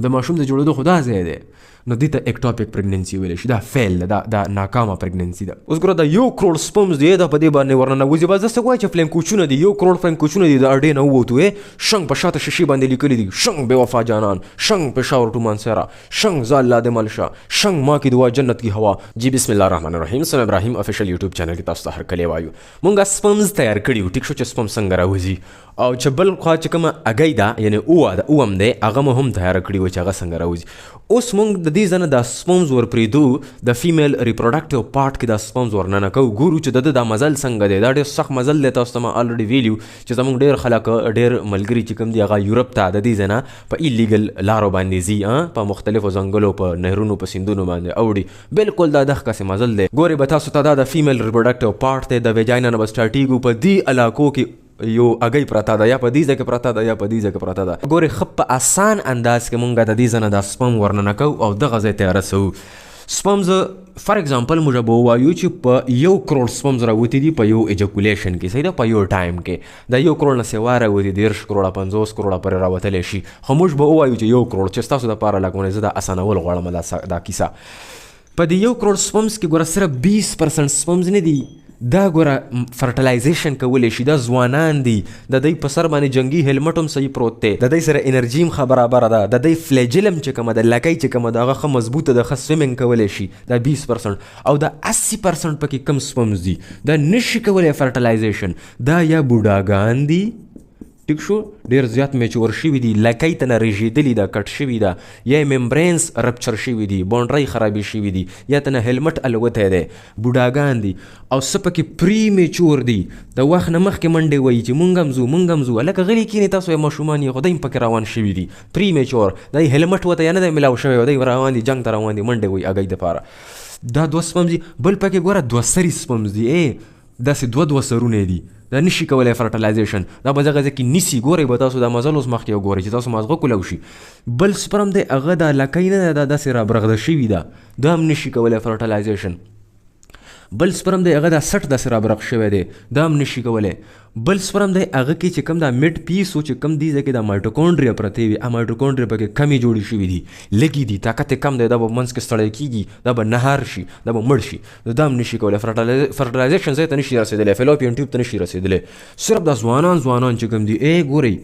د ماشوم د جوړېدو خو دا ځای دی، نو دې ته اکټاپیک پریګننسي ویلی شي. دا فیل ده، دا ناکامه پریګننسي ده. اوس ګوره دا 1 کروڑ سپمز دی دا په دې باندې ورننوځي. بس داسې وایي چې فلینکوچونه دي، 1 کروڑ فلینکوچونه دي د اډې نه ووتو. شنګ په شاته شیشې باندې لیکلي دي شنګ بے وفا جانان، شنګ پشاور ټو مانسیرا، شنګ زال لاد ملشا، شنګ ما کی دعا جنت کی ہوا. جی بسم الله الرحمن الرحیم. سم ابراهیم افیشل یوټیوب چینل کې تاسو ته هر کله وایو مونږه سپمز تیار کړیو. ټیک شو چې سپم څنګه راوځي او چې بل خوا چې کومه اګی ده یعنی اوم دی هغه هم تیار کړی و چې هغه څنګه راوځي. اوس مونږ د دې ځنه د سپمز ورپریدو د فیمیل ریپروډکټیو پارت کې د سپمز ورننه کوو، ګورو چې د مزل څنګه دی. دا ډېر سخت مزل دی، تاسو ته ما الریډي ویلیو چې زموږ ډېر خلک ډېر ملګري چې کوم دي هغه یورپ ته د دې ځنه په ایلیګل لارو باندې ځي، په مختلفو ځنګلو په نهرونو په سیندونو باندې اوړي. بالکل دا دغه قسم مزل دی. ګورې به تاسو ته دا د فیمیل ریپروډکټیو پارت دی، د ویجاینا نه به سټارټیږو. په دې علاقو کې یو اګی پراته ده، یا په دې ځای کې پراته ده، یا په دې ځای کې پراته ده. ګورې ښه په آسان انداز کې مونږ د دې ځنه د سپم ورننه کوو او دغه ځای ته رسوو. سپمز فار ایگزامپل موږ به ووایو چې په 1 کروڑ سپمز راوتي دي په یو ایجاکولیشن کې، صحیح ده، په یو ټایم کې. د 1 کروڑ نه سوا راوتي 13 کروڑه 50 کروڑه پورې راوتلی شي. خو موږ به ووایو چې 1 کروڑ، چې ستاسو دپاره لکه زه دا اسانول غواړم دا کیسه. په دې 1 کروڑ سپمز کې ګوره صرف 20% سپمز نه دي، دا ګوره فرټلایزیشن کولی شي. دا ځوانان دي، د دوی په سر باندې جنګي هیلمټ هم صحیح پروت دی، د دوی سره انرژي هم ښه برابره ده، د دوی فلیجلم چې کومه ده لکۍ چې کومه ده هغه ښه مضبوطه ده، ښه سویمنګ کولی شي. دا 20% او دا 80% پکې کم سپمز دي، دا نشي کولی فرټلایزیشن. دا یا بوډاګان دي، ټیک شو، ډېر زیات میچور شوي دي، لکۍ ته نه رژېدلي ده، کټ شوي ده، یا ممبرینز رپچر شوي دي، باونډرۍ خرابې شوي دي، یا ته نه هیلمټ الوتی دی. بوډاګان دي او څه پکې پری میچور دي، د وخت نه مخکې منډې وایي چې مونږ هم ځو مونږ هم ځو. هلکه غلي کښېنې، تاسو یې ماشومان یې، خو دوی هم پکې روان شوي دي پری میچور. دی هیلمټ ورته یا نه دی میلاو شوی، دوی روان دي جنګ ته روان دي، منډې وایي اګۍ دپاره. دا 2 سپمز دي. بل پکې ګوره 2 سري سپمز دي، داسې 2 سرونه دي، دا نشي کولی فرټلایزیشن. دا به دغه ځای کې نیسي. ګورئ به تاسو دا مزل اوس مخکې وګورئ چې تاسو مازغه کولو شي. بل سپرم دی هغه دا لکۍ نه ده، دا داسې رابرغده شوي ده، دا هم نشي کولی فرټلایزیشن. بل سپرم دی هغه دا 60 داسې رابرغ شوی دی، دا هم نشي کولی. بل سپرم دی هغه کې چې کوم دا میډ پیس و چې کوم دې ځای کې دا مایټوکونډریا پرتې وي، مایټوکونډریا پکې کمې جوړې شوي دي، لږې دي، طاقت یې کم دی، دا به منځ کې ستړی کېږي، دا به نهار شي، دا به مړ شي. دا هم نشي کولی فرټلایزیشن ځای ته نشي رسېدلی، فیلوپین ټیوب ته نشي رسېدلی. صرف دا ځوانان چې کوم دي، ګورئ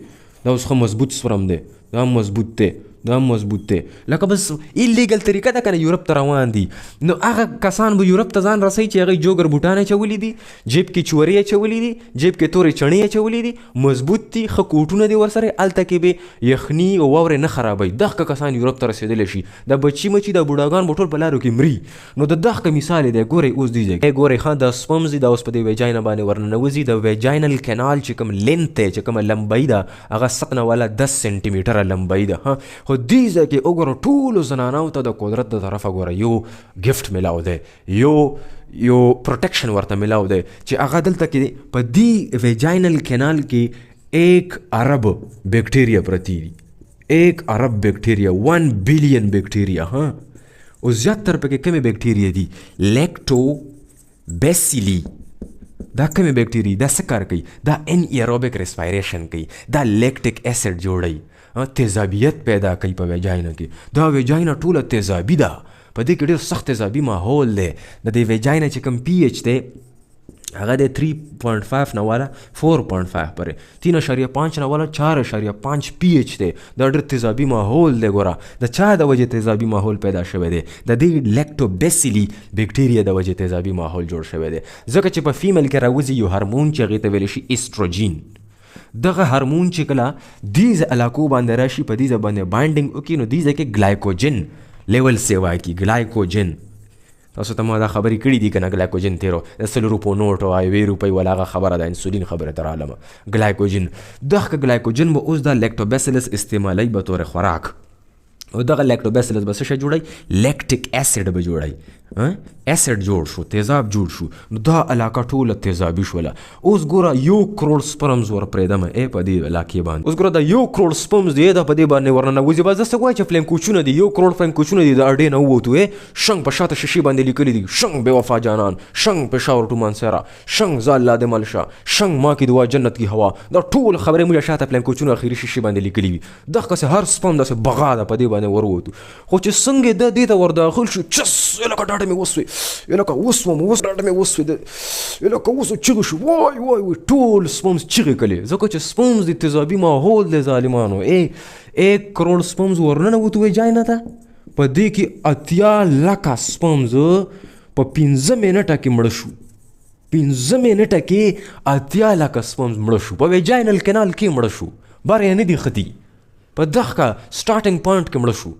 دا اوس ښه مضبوط سپرم دی، دا هم مضبوط دی، دا هم مضبوط دی. لکه بس ایلیګل طریقه ده که نه، یورپ ته روان دي. نو هغه کسان به یورپ ته ځان رسوي چې هغوی جوګر بوټان اچولي دي، جیب کې چورې اچولي دي، جیب کې تورې چڼې اچولي دي، مضبوط دي، ښه کوټونه دي ورسره، هلته کې به یخني او واورې نه خرابوي. دغه کسان یورپ ته رسېدلی شي. دا بچي مچي دا بوډاګان به ټول په لارو کې مري. نو د دغه مثال دی. ګورئ اوس دې ځای ګورئ ښه دا سپمز دي، دا اوس په دې ویجاینا باندې ورننوځي. د ویجاینل کینال چې کوم لینت دی، چې کومه لمبۍ ده، هغه 7 والا 10 سینټي میټره لمبۍ ده. خو دې ځای کې وګوره ټولو زنانو ته د قدرت د طرفه ګوره یو ګفټ میلاو دی، یو پروټیکشن ورته میلاو دی چې هغه دلته کې په دې ویجاینل کینال کې 1 ارب بیکټیریا پرتی دي. 1 ارب بیکټیریا، 1 بلین بیکټیریا. او زیاتره پکې کومې بیکټیریا دي؟ لیکټو بیسیلی. دا کومې بیکټیریا دا څه کار کوي؟ دا ان ایروبیک ریسپایریشن کوي، دا لیکټیک ایسډ جوړوي، تیزابیت پیدا کوي په ویجاینا کې. دا ویجاینا ټوله تیزابي ده، په دې کې ډېر سخت تیزابي ماحول دی. د دې ویجاینا چې کوم پی ایچ دی هغه د 3.5 نه والا 4.5 پورې، 3.5 نه والا 4.5 پی ایچ دی. دا ډېر تیزابي ماحول دی. ګوره د چا د وجې تیزابي ماحول پیدا شوی دی؟ د دې لیکټوبیسیلی بیکټیریا د وجې تیزابي ماحول جوړ شوی دی. ځکه چې په فیمیل کې راوځي یو هارمون چې هغې ته ویلی شي ایسټروجین. دغه هارمون چې کله دې علاقو باندې راشي، په دې باندې بایندنګ وکړي، نو دې ځای کې ګلایکوجن لیول سیوا کړي. ګلایکوجن تاسو ته ما دا خبرې کړي دي که نه؟ ګلایکوجن تیرو د 100 روپو نوټ او 2 روپۍ والا هغه خبره ده، انسولین خبره ته رالمه. ګلایکوجن، دغه ګلایکوجن به اوس دا لیکټوبیسیلس استعمالوي به طور خوراک، او دغه لیکټوبیسیلس به څه شی جوړوي؟ لیکټیک ایسډ به جوړوي. اسید جوړ شو، تیزاب جوړ شو، نو دا علاقه ټوله تیزابي شوله. اوس ګوره 1 کروڑ سپرمز ور پرېږدمه په دې علاقې باندې. اوس ګوره دا 1 کروڑ سپرمز دی دا په دې باندې ورننوځي. بس داسې وایي چې فلیم کوچونه دي، 1 کروڑ فلیم کوچونه دي د اډې نه ووتو. شنګ په شاته شیشې باندې لیکلي دي شنګ بے وفا جانان، شنګ پېښور ټو مانسیرا، شنګ زال لا د ملشا، شنګ ما کی دعا جنت کی هوا. دا ټول خبرې موږ شاته فلیم کوچونه اخیری شیشې باندې لیکلي وي. دغه هر سپم داسې بغا ده په دې باندې وروتو. خو چې څنګه د دې ته ور داخل شو چس لکه ډاډه مې وسوي، لکه وسوم اوس ډاډه مې وسوي، لکه اوس چغې شو وای وای وای ټول سپمز چغې کړې. ځکه چې سپمز د تیزابي ماحول د ظالمانو 1 کروڑ سپمز ورننوتو جای نه ته. په دې کې 80 لکه سپمز په 15 منټه کې مړه شو. 15 منټه کې 80 لکه سپمز مړه شو، په ویجاینل کینال کې مړه شو، بار یې نه دی خطي، په دغه سټارټینګ پوینټ کې مړه شو.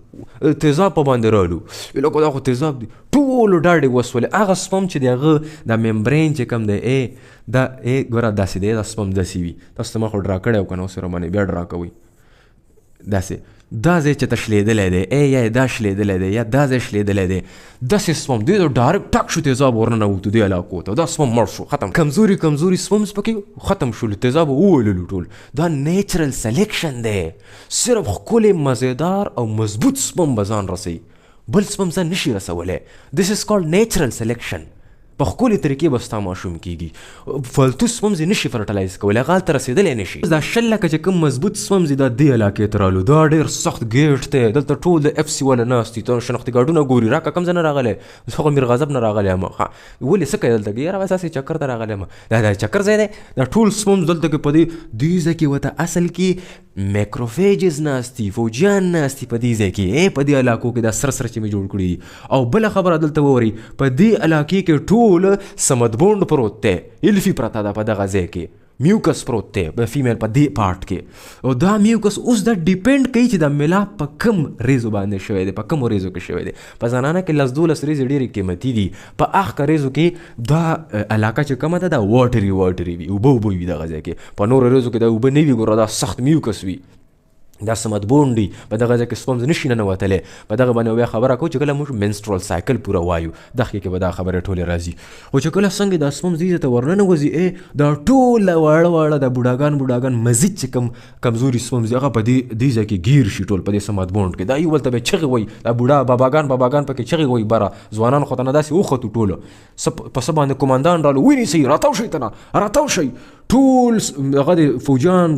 تیزاب په باندې رالو، لکه دا خو تیزاب دی. ټولو ډاډې وسولې. هغه سپم چې دی هغه د ممبرین چې کوم دی دا ګوره داسې دی، دا سپم داسې وي. تاسو ته ما خو ډرا کړی و که نه، اوس یې راباندې بیا ډرا کوئ. داسې دا ځای چې ته شلېدلی دی یا دا شلېدلی دی یا دا ځای شلېدلی دی، داسې سپم دی ډایرکټ ټک شو تیزاب ورننوتو دې علاقو ته. دا سپم مړ شو، ختم. کمزوري سپمز پکې ختم شول، تیزاب ووللو ټول. دا نیچرل سلیکشن دی. صرف ښکلی مزیدار او مضبوط سپم به ځان رسوي، بل سپم ځان نشي رسولی. دس از کالډ نیچرل سلیکشن. په ښکلې طریقې به ستا ماشوم کېږي. فالتو سپمز یې نشي فرټلایز کولی، هغه هلته رسېدلی نشي. دا 20 لکه چې کوم مضبوط سپمز دي دا دې علاقې ته رالو. دا ډېر سخت ګیټ دی، دلته ټول د FC والا ناست دي، شناختي کارډونه ګوري. راکه کوم ځای نه راغلی؟ زه خو میر غضب نه راغلی یم. ولې څه کوې دلته کې؟ یاره بس هسې چکر ته راغلی یم. دا چکر ځای دی. دا ټول سپمز دلته کې په دې ځای کې ورته اصل کې میکروفیجز ناستی، فوجیان ناستی په دې ځای کې، په دې علاقو کې دا سره چې مې جوړ کړي دي. او بله خبره دلته وورئ، په دې علاقې کې ټول سمدبونډ پروت دی، الفي پرته ده په دغه ځای کې، میوکس پروت دی په فیمیل په دې پارټ کې. او دا میوکس اوس دا ډیپینډ کوي چې دا ملاپ په کم ریزو باندې شوی دی، په کمو ریزو کې شوی دی. په زنانه کې 10-12 ریزې ډېرې قیمتي دي، په هغه ریزو کې دا علاقه چې کومه ده دا واټري وي، اوبه وي دغه ځای کې. په نورو ریزو کې دا اوبه نه وي، ګوره دا سخت میوکس وي، دا سمدبون دي. په دغه ځای کې سپمز نشي ننوتلی. په دغه باندې بیا خبره کوو چې کله موږ منسټرال سایکل پوره وایو، دغې کې به دا خبرې ټولې راځي. خو چې کله څنګه دا سپمز دې ته ورننوځي، دا ټوله واړه د بوډاګان مزید چې کوم کمزوري سپمز دي هغه په دې ځای کې ګیر شي ټول په دې سمدبونډ کې. دا یو بل ته به چغې وایي، دا بوډا باباګان پکې چغې وایي. بره ځوانان خو ته نه داسې وختو ټوله په څه باندې کومندان رالو، ونیسئ راتاو شئ ته نه راتاو شئ. ټول هغه د فوجان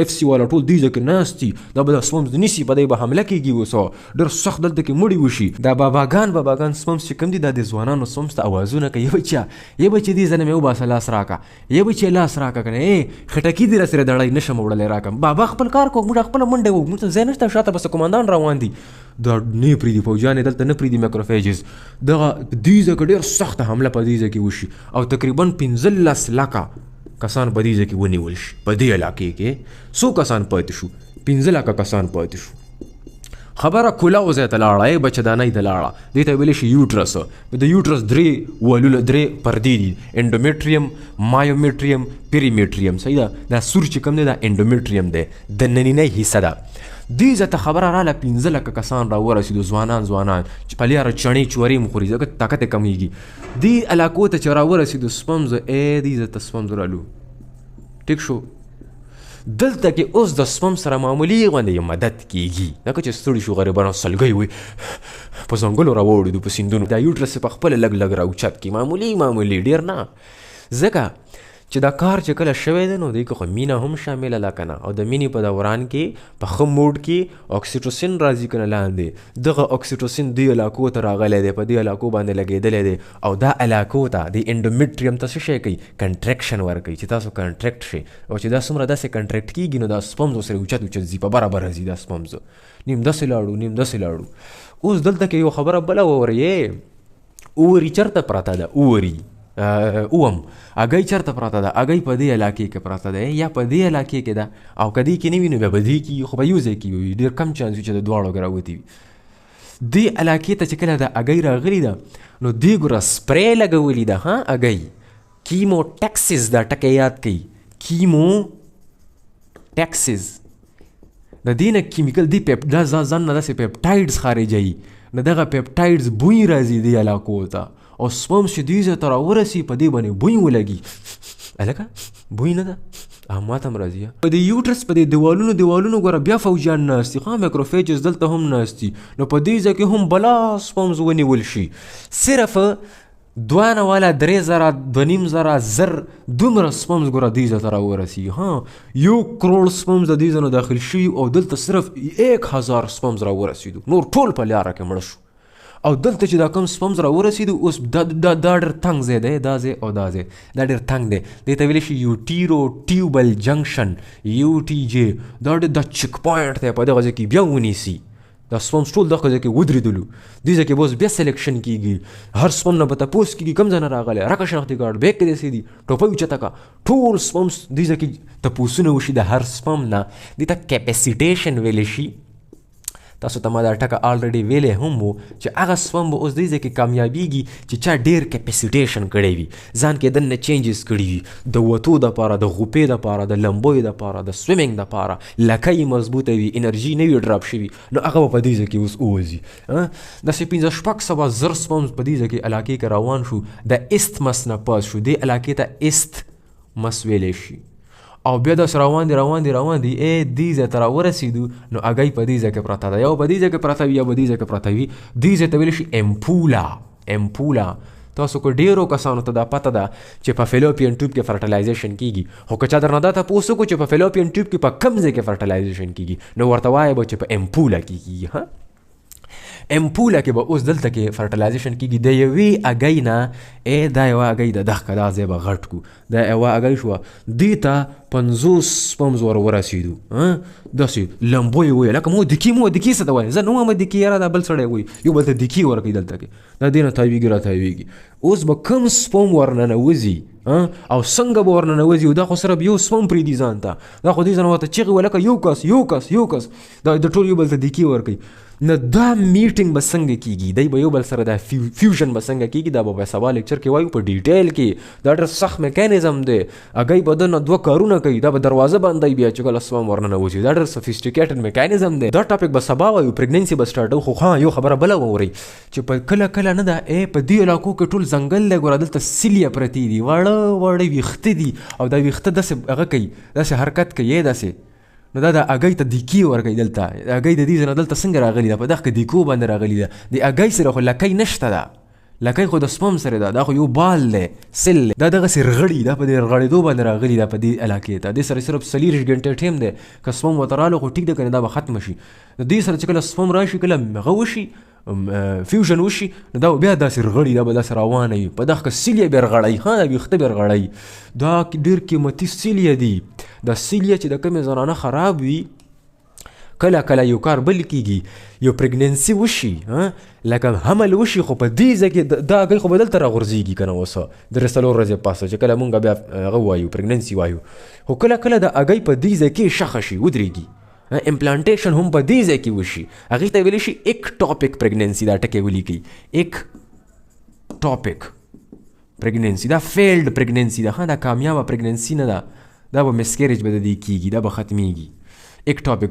FC والا ټول دې ځای کې ناست دي. دا به دا سپمز نیسي، په دې به حمله کېږي. اوس ډېر سخت دلته کې مړي وشي. دا باباګان سپمز چې کوم دي دا د ځوانانو سپمز ته اوازونه کوي، یا بچه دې ځنه مې وباسه لاس راکه، یا بچې لاس راکه که نه خټکي دې راسره دړی نشم وړلی راکه. بابا خپل کار کوو، موږ خپله منډه وو، موږ ته ځای نشته، شاته بس کومندان روان دي. دا نه پرېږدي فوجیان یې دلته نه پرېږدي میکروفیجز. دغه دې ځای کې ډېر سخته حمله په دې ځای کې وشي او تقریبا 15 لکه کسان په دې ځای کې ونیول شي. په دې علاقې کې څو کسان پاتې شو؟ 15 لکه کسان پاتې شو. خبره کولاو ځای ته لاړه، بچهدانۍ ته لاړه. دې ته ویلی شي یوټرس. د یوټرس 3 پردې دي، انډومیټریم، مایومیټریم، پیریمیټریم. صحیح ده. دا سور چې کوم دی دا انډومیټریم دی، د نننۍ حصه ده. دې ځای ته خبره راله 15 لکه کسان راورسېدو، ځوانان چې په لیاره چڼې چورې مخوري، ځکه طاقت یې کمیږي. دې علاقو ته چې راورسېدو سپمز، دې ځای ته سپمز رالو. ټیک شو. دلته کې اوس د سپم سره معمولي غوندې مدد کېږي، لکه چې ستړي شو غریبانو سلګۍ وي په ځنګلو راوړېدو په سیندونو. دا یوټرس په خپله لږ راوچت کړي، معمولي ډېر نه. ځکه چې دا کار چې کله شوی دی نو دې کې خو مینه هم شامله ده که نه. او د مینې په دوران کې په ښه موډ کې اکسیټوسین راځي که نه لاندې. دغه اکسیټوسین دې علاقو ته راغلی دی، په دې علاقو باندې لګېدلی دی. او دا علاقو ته د انډومیټریم ته څه شی کوي؟ کنټریکشن ورکوي، چې تاسو کنټریکټ شئ. او چې دا څومره داسې کنټریکټ کېږي نو دا سپمز ورسره اوچت ځي، په برابره ځي دا سپمز. نیم داسې لاړو. اوس دلته کې یو خبره بله وورئ، اوري چېرته پرته ده؟ اوري اګۍ چېرته پرته ده؟ اګۍ په دې علاقې کې پرته ده، یا په دې علاقې کې ده. او که دې کې نه وي نو بیا به دې کې خو به یو ځای کې وي، ډېر کم چانس وي چې د دواړو کې راوتې وي. دې علاقې ته چې کله د اګۍ راغلي ده نو دې ګوره سپری لګولي ده. اګۍ کیمو ټکسز دا ټکی یاد کوي، کیمو ټکسز. د دې نه کیمیکل دی دا ځان نه داسې پیپټایډز خارجوي، نه دغه پیپټایډز بوی راځي دې علاقو ته، او سپمز چې دې ځای ته راورسي په دې باندې بوی ولګي. هلکه بوی نه ده ما ته هم راځي. په دې یوټرس په دې دیوالونو ګوره بیا فوجیان ناست دي، مایکروفیجز دلته هم ناست دي، نو په دې ځای کې هم بلا سپمز ونیول شي. صرف 2 والا 3000 2.5 زر دومره سپمز ګوره دې ځای ته راورسي. 1 کروڑ سپمز د دې ځای نه داخل شي، او دلته صرف 1000 سپمز راورسېدو، نور ټول په لاره کې مړه شو. او دلته چې دا کم سپمز راورسېدو اوس دا ډېر تنګ ځای دی، دا ځای او دا ځای دا ډېر تنګ دی، دې ته ویلی شي یوټیرو ټیوبل جنکشن UTJ. دا ډېر دا چک پوینټ دی، په دغه ځای کې بیا ونیسي دا سپمز ټول دغه ځای کې ودرېدلو، دې ځای کې به اوس بیا سلیکشن کېږي، هر سپم نه به تپوس کېږي کوم ځای نه راغلی، راکه شناختي کارډ بیک کې داسې دي، ټوپۍ اوچته کړه، ټول سپمز دې ځای کې تپوسونه وشي د هر سپم نه. دې ته کیپیسیټیشن ویلی شي. تاسو ته ما دا ټکه آلریډي ویلی هم وو چې هغه سپم به اوس دې ځای کې کامیابیږي چې چا ډېر کیپیسیټیشن کړی وي، ځان کې دننه چینجز کړي وي، د وتو دپاره، د غوپې دپاره، د لمبیو دپاره، د سویمنګ دپاره، لکه یې مضبوطه وي، انرژي نه وي ډراپ شوي، نو هغه به په دې ځای کې اوس ووځي. داسې 500-600 زر سپمز په دې ځای کې علاقې کې روان شو، د ایستمس نه پاس شو، دې علاقې ته ایستمس ویلی شي. او بیا داسې روان دي دې ځای ته راورسېدو، نو هګۍ په دې ځای کې پرته ده، یا په دې ځای کې پرته وي یا په دې ځای کې پرته وي. دې ځای ته ویلی شي امپولا. تاسو کو ډېرو کسانو ته دا پته ده چې په فیلوپین ټیوب کې فرټیلایزیشن کېږي، خو که چا درنه دا تپوس وکړو چې په فیلوپین ټیوب کې په کوم ځای کې فرټیلایزیشن کېږي، نو ورته وایه به چې په امپوله کې کېږي. امپوله کې به اوس دلته کې فرټیلایزیشن کېږي د یوې هګۍ نه. دا یوه هګۍ ده، دغه دا ځای به غټ کړو، دا یوه هګۍ شوه، دې ته 50 سپمز ورسېدو، داسې لمبو یې وویل لکه دکي څه ته وایي، زه نه وایم دکي، یاره دا بل سړی وایي، یو بل ته دکي ورکوي دلته کې، دا دې نه تاویږي را تاویږي. اوس به کوم سپم ورننوځي او څنګه به ورننوځي، دا خو صرف یو سپم پرېږدي ځان ته، دا خو دې ځای نه ورته چیغې وایي لکه یو کس دا د ټول یو بل ته دکي ورکوي. نو دا میټینګ به څنګه کېږي، دی به یو بل سره دا فیوژن به څنګه کېږي، دا به سبا لیکچر کې وایو په ډیټیل کې. دا ډېر سخت میکانیزم دی، هګۍ به دننه 2 کارونه کوي، دا به دروازه بندوي بیا چې کله سپم ورننوځي، دا ډېر سفیسټیکیټډ میکانیزم دی. دا ټاپک به سبا وایو، پریګننسي به سټارټو. خو یو خبره بله واورئ چې په کله نه ده په دې علاقو کې ټول ځنګل دی، ګوره دلته سیلیه پرتې دي، واړه ویښته دي، او دا ویښته داسې هغه کوي، داسې حرکت کوي داسې، نو دا د هګۍ ته دیکي ورکوي. دلته هګۍ د دې ځای نه دلته څنګه راغلې ده، په دغه دیکو باندې راغلې ده. د هګۍ سره خو لکۍ نشته ده، لکۍ خو د سپم سره ده، دا خو یو بال دی، سل دی، دا دغسې رغړي، دا په دې رغړېدو باندې راغلي ده په دې علاقې ته. دې سره صرف 40 ګنټې ټیم دی، که سپم ورته راغلو خو ټیک ده، که نه دا به ختمه شي. نو دې سره چې کله سپم راشي، کله هغه وشي فیوژن وشي، نو دا بیا داسې رغړي، دا به داسې روانه وي، په دغه سیل یې بیا رغړی، دا ویښته بیا رغړی. دا ډېر قیمتي سیل یې دي. دا سیل یې چې د کومې زنانه خراب وي، کله یو کار بل کېږي، یو پریګننسي وشي، لکه حمل وشي، خو په دې ځای کې دا هګۍ خو به دلته راغورځېږي که نه اوس 3 ورځې پاسه چې کله مونږ بیا هغه وایو پریګننسي وایو، خو کله د هګۍ په دې ځای کې شخه شي، ودرېږي، امپلانټیشن هم په دې ځای کې وشي. هغې ته ویلی شي اکټاپک پریګننسي. دا ټکی ولیکئ، اکټاپک پریګننسي. دا فیلډ پریګننسي ده، دا کامیابه پریګننسي نه ده، دا به مسکیریج به د دې کېږي، دا به ختمیږي. اکټاپک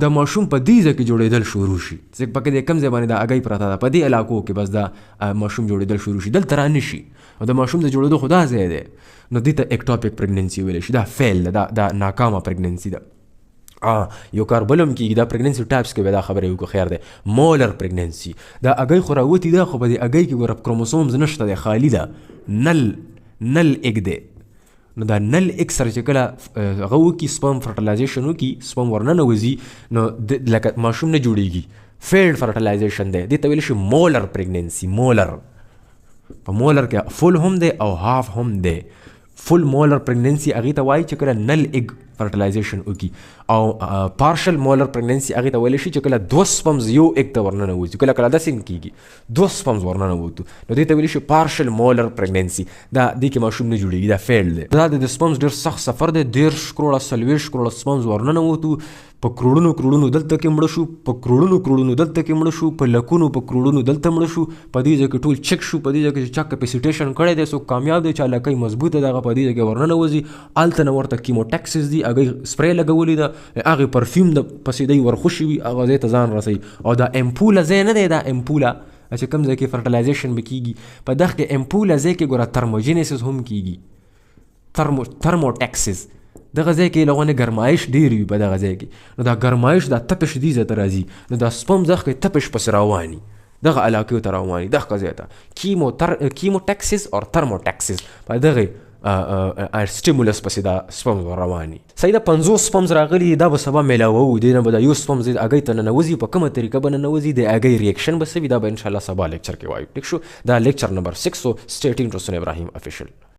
دا ماشوم په دې ځای کې جوړېدل شروع شي، ځکه پکې د کوم ځای باندې دا هګۍ پرته ده، په دې علاقو کې بس دا ماشوم جوړېدل شروع شي، دلته را نه شي، او د ماشوم د جوړېدو خو دا ځای دی. نو دې ته اکټاپک پریګننسي ویلی شي. دا فیل ده، دا ناکامه پریګننسي ده. یو کار بل هم کېږي، دا پریګننسي ټایپس کې به دا خبره وکړو، خیر دی. مولر پریګننسي، دا هګۍ خو راوتې ده، خو په دې هګۍ کې ګوره کروموسومز نشته دی، خالي ده، نل ایګ دی. نو دا نل ایګ سره چې کله هغه وکړي، سپم فرټیلایزیشن وکړي، سپم ورننوځي، نو لکه ماشوم نه جوړېږي، فیلډ فرټیلایزیشن دی. دې ته ویلی شي مولر پریګننسي. مولر په مولر کې فل هم دی او هاف هم دی. فل مولر پریګننسي هغې ته وایي چې کله نل ایګ فرټیلایزیشن وکړي، او پارشل مولر پریګننسي هغې ته ویلی شي چې کله 2 سپمز یو ایګ ته ورننوځي، کله داسې هم کېږي 2 سپمز ورننوتو، نو دې ته ویلی شي پارشل مولر پریګننسي. دا دې کې ماشوم نه جوړېږي، دا فیلډ دی. دا د سپمز ډېر سخت سفر دی، 13 کروړه 40 کروړه سپمز ورننوتو، په کروړونو دلته کې مړه شو، په کروړونو دلته کې مړه شو، په لکونو په کروړونو دلته مړه شو، په دې ځای کې ټول چک شو، په دې ځای کې چې چا کیپیسیټیشن کړی دی، څوک کامیاب دی، چې هلکۍ مضبوطه ده، هغه په دې ځای کې ورننوځي، هلته نه ورته کیموټکسس دي، هغه سپری لګولې ده، هغه پرفیوم د پسې دی ورخوشي وي، هغه ځای ته ځان رسوي. او دا امپوله ځای نه دی، دا امپوله چې کوم ځای کې فرټیلایزیشن به کېږي، په دغه کې امپوله ځای کې ګوره ترموجینیسس هم کېږي، ترموټیکسس. دغه ځای کې لغونه ګرمایش ډېر وي په دغه ځای کې، نو دا ګرمایش دا تپش دې ځای ته راځي، نو دا سپم دغه کې تپش پسې رواني، دغه علاقې ته رواني، دغه ځای ته کیموټیکسس او ترموټیکسس په دغه سټیمولس پسې دا سپمز رواني. صحیح ده، 50 سپمز راغلي، دا به سبا میلاوو، دې نه به دا یو سپمز هګۍ ته ننوځي، په کومه طریقه به ننوځي، د هګۍ ریاکشن به څه وي، دا به انشاءالله سبا لیکچر کې وایو. ټیک شو، دا لیکچر نمبر 6. سو سټی ټیون ټو سن ابراهیم افیشل.